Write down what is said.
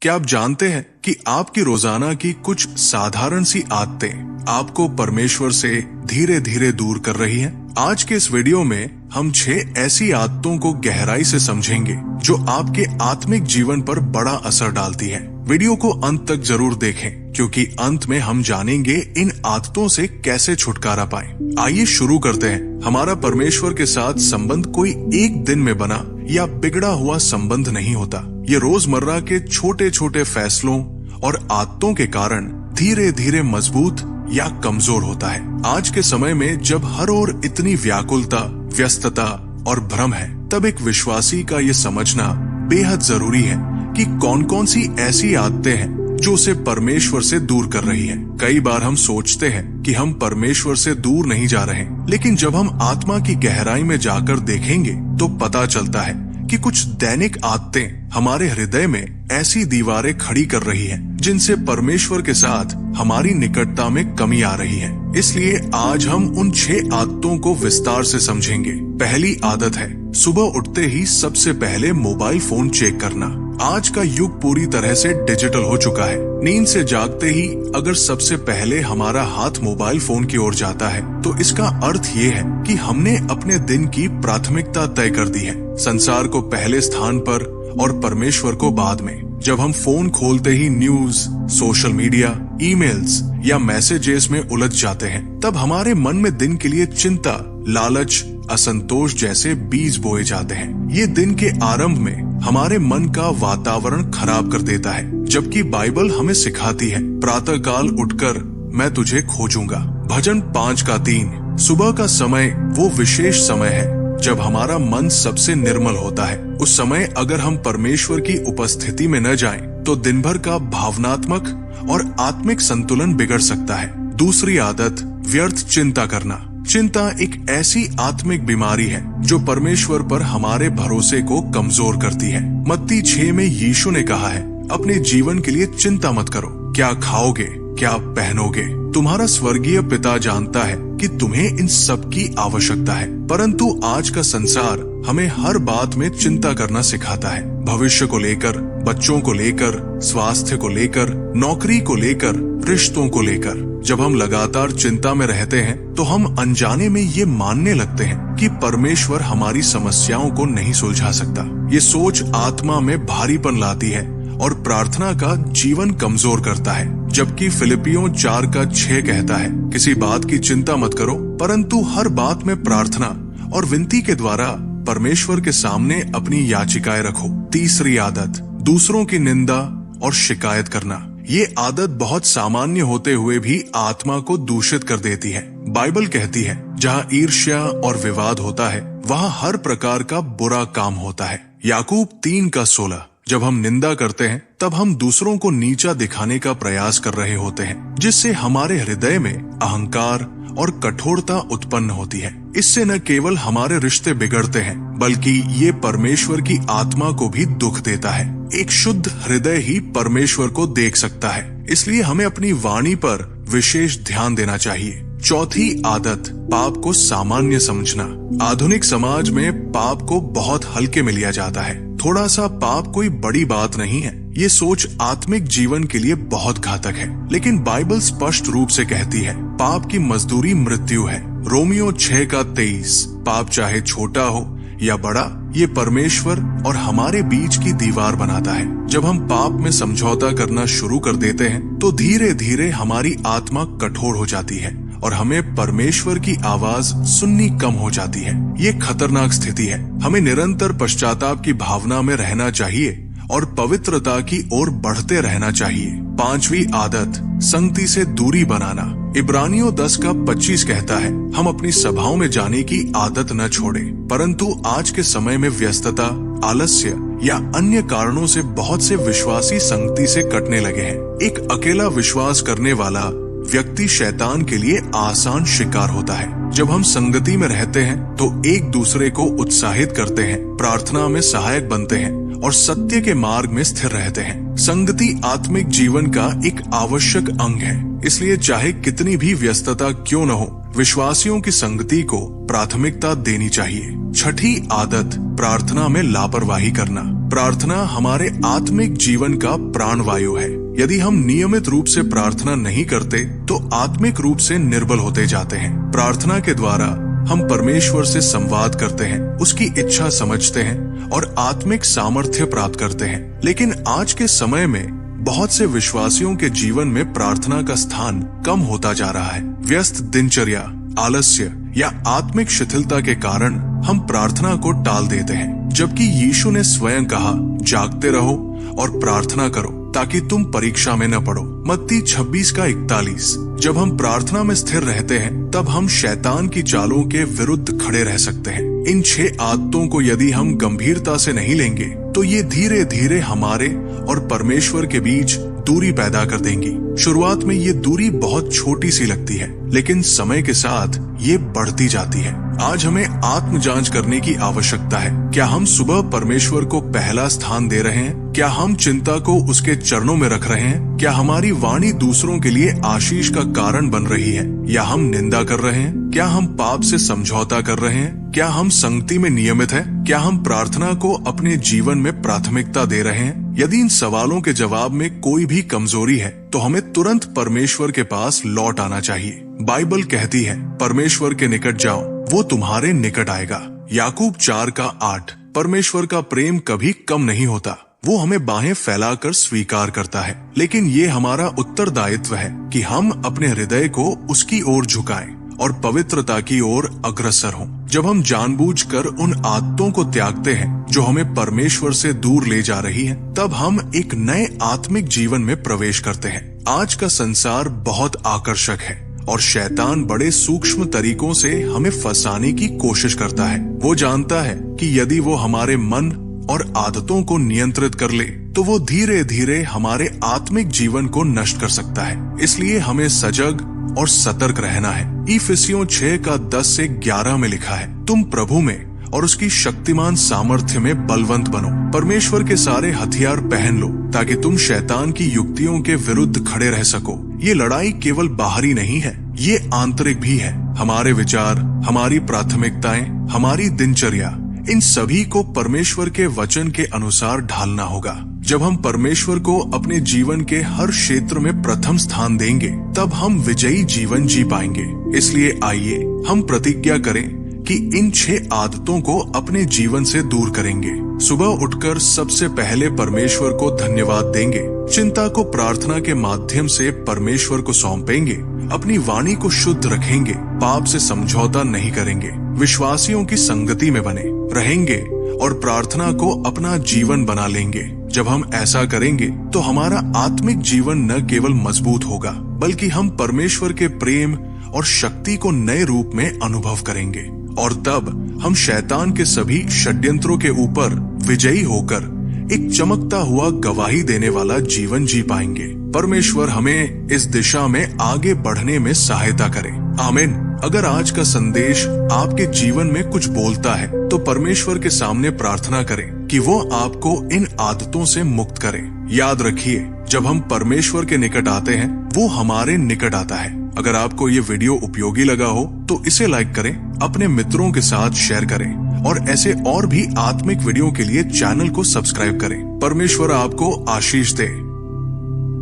क्या आप जानते हैं कि आपकी रोजाना की कुछ साधारण सी आदतें आपको परमेश्वर से धीरे धीरे दूर कर रही हैं? आज के इस वीडियो में हम 6 ऐसी आदतों को गहराई से समझेंगे जो आपके आत्मिक जीवन पर बड़ा असर डालती हैं। वीडियो को अंत तक जरूर देखें क्योंकि अंत में हम जानेंगे इन आदतों से कैसे छुटकारा पाएं। आइए शुरू करते हैं। हमारा परमेश्वर के साथ संबंध कोई एक दिन में बना या बिगड़ा हुआ संबंध नहीं होता। ये रोजमर्रा के छोटे छोटे फैसलों और आदतों के कारण धीरे धीरे मजबूत या कमजोर होता है। आज के समय में जब हर ओर इतनी व्याकुलता, व्यस्तता और भ्रम है, तब एक विश्वासी का ये समझना बेहद जरूरी है कि कौन कौन सी ऐसी आदतें हैं जो उसे परमेश्वर से दूर कर रही है। कई बार हम सोचते हैं कि हम परमेश्वर से दूर नहीं जा रहे, लेकिन जब हम आत्मा की गहराई में जाकर देखेंगे तो पता चलता है कि कुछ दैनिक आदतें हमारे हृदय में ऐसी दीवारें खड़ी कर रही हैं, जिनसे परमेश्वर के साथ हमारी निकटता में कमी आ रही है। इसलिए आज हम उन 6 आदतों को विस्तार से समझेंगे। पहली आदत है सुबह उठते ही सबसे पहले मोबाइल फोन चेक करना। आज का युग पूरी तरह से डिजिटल हो चुका है। नींद से जागते ही अगर सबसे पहले हमारा हाथ मोबाइल फोन की ओर जाता है तो इसका अर्थ ये है कि हमने अपने दिन की प्राथमिकता तय कर दी है। संसार को पहले स्थान पर और परमेश्वर को बाद में। जब हम फोन खोलते ही न्यूज, सोशल मीडिया, ईमेल्स या मैसेजेस में उलझ जाते हैं, तब हमारे मन में दिन के लिए चिंता, लालच, असंतोष जैसे बीज बोए जाते हैं। ये दिन के आरंभ में हमारे मन का वातावरण खराब कर देता है, जबकि बाइबल हमें सिखाती है प्रातः काल उठकर मैं तुझे खोजूंगा। भजन 5:3। सुबह का समय वो विशेष समय है जब हमारा मन सबसे निर्मल होता है। उस समय अगर हम परमेश्वर की उपस्थिति में न जाएं, तो दिन भर का भावनात्मक और आत्मिक संतुलन बिगड़ सकता है। दूसरी आदत व्यर्थ चिंता करना। चिंता एक ऐसी आत्मिक बीमारी है जो परमेश्वर पर हमारे भरोसे को कमजोर करती है। मत्ती 6 में यीशु ने कहा है, अपने जीवन के लिए चिंता मत करो, क्या खाओगे, क्या पहनोगे। तुम्हारा स्वर्गीय पिता जानता है कि तुम्हें इन सब की आवश्यकता है। परंतु आज का संसार हमें हर बात में चिंता करना सिखाता है। भविष्य को लेकर, बच्चों को लेकर, स्वास्थ्य को लेकर, नौकरी को लेकर, रिश्तों को लेकर। जब हम लगातार चिंता में रहते हैं तो हम अनजाने में ये मानने लगते हैं कि परमेश्वर हमारी समस्याओं को नहीं सुलझा सकता। ये सोच आत्मा में भारीपन लाती है और प्रार्थना का जीवन कमजोर करता है। जबकि फिलिपियों 4:6 कहता है, किसी बात की चिंता मत करो, परंतु हर बात में प्रार्थना और विनती के द्वारा परमेश्वर के सामने अपनी याचिकाएं रखो। तीसरी आदत दूसरों की निंदा और शिकायत करना। ये आदत बहुत सामान्य होते हुए भी आत्मा को दूषित कर देती है। बाइबल कहती है, जहाँ ईर्ष्या और विवाद होता है वहाँ हर प्रकार का बुरा काम होता है। याकूब 3:16। जब हम निंदा करते हैं तब हम दूसरों को नीचा दिखाने का प्रयास कर रहे होते हैं, जिससे हमारे हृदय में अहंकार और कठोरता उत्पन्न होती है। इससे न केवल हमारे रिश्ते बिगड़ते हैं, बल्कि ये परमेश्वर की आत्मा को भी दुख देता है। एक शुद्ध हृदय ही परमेश्वर को देख सकता है, इसलिए हमें अपनी वाणी पर विशेष ध्यान देना चाहिए। चौथी आदत पाप को सामान्य समझना। आधुनिक समाज में पाप को बहुत हल्के में लिया जाता है। थोड़ा सा पाप कोई बड़ी बात नहीं है। ये सोच आत्मिक जीवन के लिए बहुत घातक है। लेकिन बाइबल स्पष्ट रूप से कहती है, पाप की मजदूरी मृत्यु है। रोमियो 6:23। पाप चाहे छोटा हो या बड़ा, ये परमेश्वर और हमारे बीच की दीवार बनाता है। जब हम पाप में समझौता करना शुरू कर देते हैं तो धीरे धीरे हमारी आत्मा कठोर हो जाती है और हमें परमेश्वर की आवाज सुननी कम हो जाती है। ये खतरनाक स्थिति है। हमें निरंतर पश्चाताप की भावना में रहना चाहिए और पवित्रता की ओर बढ़ते रहना चाहिए। पांचवी आदत संगति से दूरी बनाना। इब्रानियों 10:25 कहता है, हम अपनी सभाओं में जाने की आदत न छोड़ें, परंतु आज के समय में व्यस्तता, आलस्य या अन्य कारणों से बहुत से विश्वासी संगति से कटने लगे हैं। एक अकेला विश्वास करने वाला व्यक्ति शैतान के लिए आसान शिकार होता है। जब हम संगति में रहते हैं तो एक दूसरे को उत्साहित करते हैं, प्रार्थना में सहायक बनते हैं और सत्य के मार्ग में स्थिर रहते हैं। संगति आत्मिक जीवन का एक आवश्यक अंग है, इसलिए चाहे कितनी भी व्यस्तता क्यों न हो, विश्वासियों की संगति को प्राथमिकता देनी चाहिए। छठी आदत प्रार्थना में लापरवाही करना। प्रार्थना हमारे आत्मिक जीवन का प्राणवायु है। यदि हम नियमित रूप से प्रार्थना नहीं करते तो आत्मिक रूप से निर्बल होते जाते हैं। प्रार्थना के द्वारा हम परमेश्वर से संवाद करते हैं, उसकी इच्छा समझते हैं और आत्मिक सामर्थ्य प्राप्त करते हैं। लेकिन आज के समय में बहुत से विश्वासियों के जीवन में प्रार्थना का स्थान कम होता जा रहा है। व्यस्त दिनचर्या, आलस्य या आत्मिक शिथिलता के कारण हम प्रार्थना को टाल देते हैं, जबकि यीशु ने स्वयं कहा, जागते रहो और प्रार्थना करो ताकि तुम परीक्षा में न पड़ो। मत्ती 26:41। जब हम प्रार्थना में स्थिर रहते हैं तब हम शैतान की चालों के विरुद्ध खड़े रह सकते हैं। इन 6 आदतों को यदि हम गंभीरता से नहीं लेंगे तो ये धीरे धीरे हमारे और परमेश्वर के बीच दूरी पैदा कर देंगी। शुरुआत में ये दूरी बहुत छोटी सी लगती है, लेकिन समय के साथ ये बढ़ती जाती है। आज हमें आत्म जांच करने की आवश्यकता है। क्या हम सुबह परमेश्वर को पहला स्थान दे रहे हैं? क्या हम चिंता को उसके चरणों में रख रहे हैं? क्या हमारी वाणी दूसरों के लिए आशीष का कारण बन रही है या हम निंदा कर रहे हैं? क्या हम पाप से समझौता कर रहे हैं? क्या हम संगति में नियमित हैं? क्या हम प्रार्थना को अपने जीवन में प्राथमिकता दे रहे हैं? यदि इन सवालों के जवाब में कोई भी कमजोरी है तो हमें तुरंत परमेश्वर के पास लौट आना चाहिए। बाइबल कहती है, परमेश्वर के निकट जाओ, वो तुम्हारे निकट आएगा। याकूब 4:8। परमेश्वर का प्रेम कभी कम नहीं होता, वो हमें बाहें फैलाकर स्वीकार करता है। लेकिन ये हमारा उत्तरदायित्व है कि हम अपने हृदय को उसकी ओर झुकाएं और पवित्रता की ओर अग्रसर हों। जब हम जानबूझकर उन आदतों को त्यागते हैं जो हमें परमेश्वर से दूर ले जा रही हैं, तब हम एक नए आत्मिक जीवन में प्रवेश करते हैं। आज का संसार बहुत आकर्षक है और शैतान बड़े सूक्ष्म तरीकों से हमें फंसाने की कोशिश करता है। वो जानता है कि यदि वो हमारे मन और आदतों को नियंत्रित कर ले तो वो धीरे धीरे हमारे आत्मिक जीवन को नष्ट कर सकता है। इसलिए हमें सजग और सतर्क रहना है। इफिसियों 6:10-11 में लिखा है, तुम प्रभु में और उसकी शक्तिमान सामर्थ्य में बलवंत बनो। परमेश्वर के सारे हथियार पहन लो ताकि तुम शैतान की युक्तियों के विरुद्ध खड़े रह सको। ये लड़ाई केवल बाहरी नहीं है, ये आंतरिक भी है। हमारे विचार, हमारी प्राथमिकताएं, हमारी दिनचर्या, इन सभी को परमेश्वर के वचन के अनुसार ढालना होगा। जब हम परमेश्वर को अपने जीवन के हर क्षेत्र में प्रथम स्थान देंगे तब हम विजयी जीवन जी पाएंगे। इसलिए आइए हम प्रतिज्ञा करें कि इन 6 आदतों को अपने जीवन से दूर करेंगे। सुबह उठकर सबसे पहले परमेश्वर को धन्यवाद देंगे, चिंता को प्रार्थना के माध्यम से परमेश्वर को सौंपेंगे, अपनी वाणी को शुद्ध रखेंगे, पाप से समझौता नहीं करेंगे, विश्वासियों की संगति में बने रहेंगे और प्रार्थना को अपना जीवन बना लेंगे। जब हम ऐसा करेंगे तो हमारा आत्मिक जीवन न केवल मजबूत होगा बल्कि हम परमेश्वर के प्रेम और शक्ति को नए रूप में अनुभव करेंगे और तब हम शैतान के सभी षड्यंत्रों के ऊपर विजयी होकर एक चमकता हुआ गवाही देने वाला जीवन जी पाएंगे। परमेश्वर हमें इस दिशा में आगे बढ़ने में सहायता करे। आमीन। अगर आज का संदेश आपके जीवन में कुछ बोलता है तो परमेश्वर के सामने प्रार्थना करें कि वो आपको इन आदतों से मुक्त करे। याद रखिए, जब हम परमेश्वर के निकट आते हैं वो हमारे निकट आता है। अगर आपको ये वीडियो उपयोगी लगा हो तो इसे लाइक करें, अपने मित्रों के साथ शेयर करें और ऐसे और भी आत्मिक वीडियो के लिए चैनल को सब्सक्राइब करें। परमेश्वर आपको आशीष दे।